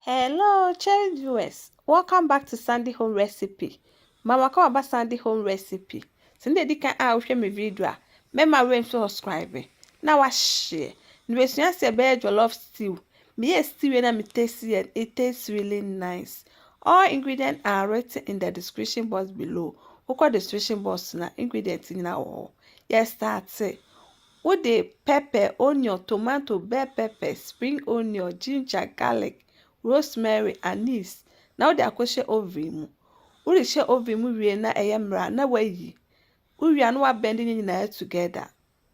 Hello, cherished viewers. Welcome back to Sandy Home Recipe. Mama come about Sandy Home Recipe. Sinde di kan a wohwe me video a. Mema rem so subscribe. Na wa share. Nwe suya se be jollof stew. Me stew na me taste and it tastes really nice. All ingredients are written in the description box below. Oko description box na ingredients na wo. Yes, start say. With the pepper, onion, tomato, bell pepper, spring onion, ginger, garlic, rosemary, anise. Now they akɔhyɛ oven mu. Wo hyɛ oven mu wie na ɛyɛ mmra na wayi. Wo wie na wa blend ne nyinaa together.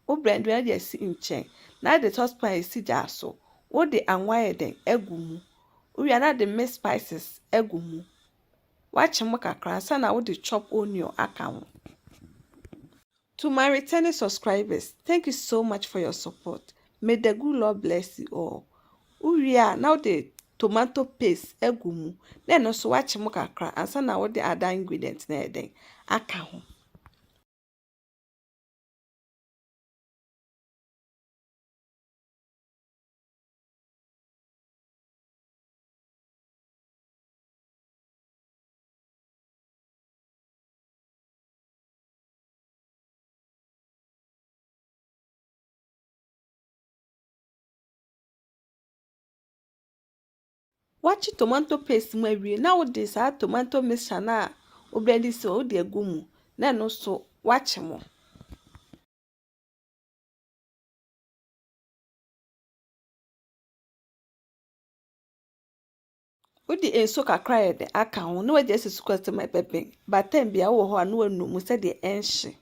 Wo blend na de asi nkyɛn. Na de saucepan esi gya so. Wo de anwa yɛden egu mu. Wo wie na de mix spices egu mu. Wakyɛ mo kakra ansa na wo de chop onion aka ho. To my returning subscribers, thank you so much for your support. May the good Lord bless you all. Uria now the tomato paste egumu. Then also watch mo kakra ansa na what the other ingredients na eden aka ho. Watch tomato paste mo awie na wo de sa tomato mixture na obredi so wo de egumu. Na no so watch mo. Wo de enso kakra yede aka ho na we de sesu kwete my pepe. But time bia wo ho anu anu mu se de enhye.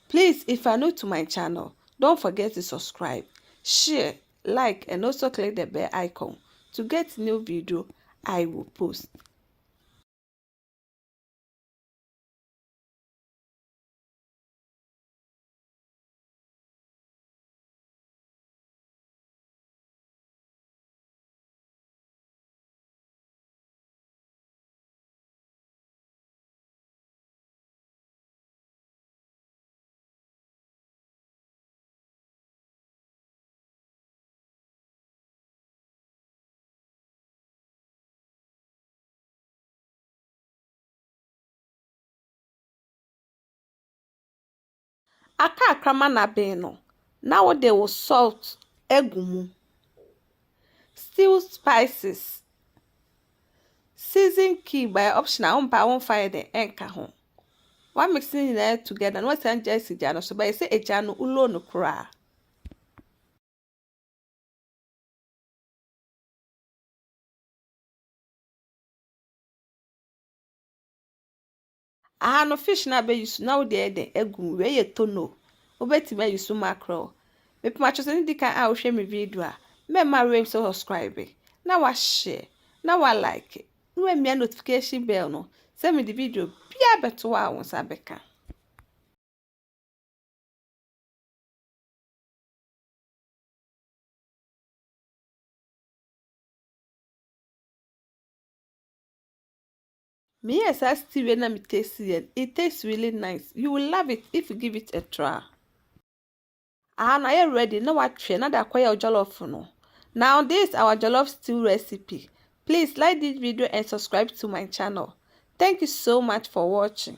Please, if you are new to my channel, don't forget to subscribe, share, like, and also click the bell icon to get new video I will post. Aka akrama na be no. Now they will salt egumu, still spices, season key by optional on pa won fire the enka ho. One mixing it together no san jesi jano so by say e jano ulo no kra. No fish na be use now dey den egum we ye tonno. Obetime use mackerel. Me pima chose ni dikan a wo hwe me video a. Me ma rem so subscribe. Na wa share. Na wa like. No we me notification bell no. Send me the video bia beto a won sa beka. Me yes I still na me taste it. It tastes really nice. You will love it if you give it a try. Now you ready? Now what try? Now that your jollof no. Now this is our jollof stew recipe. Please like this video and subscribe to my channel. Thank you so much for watching.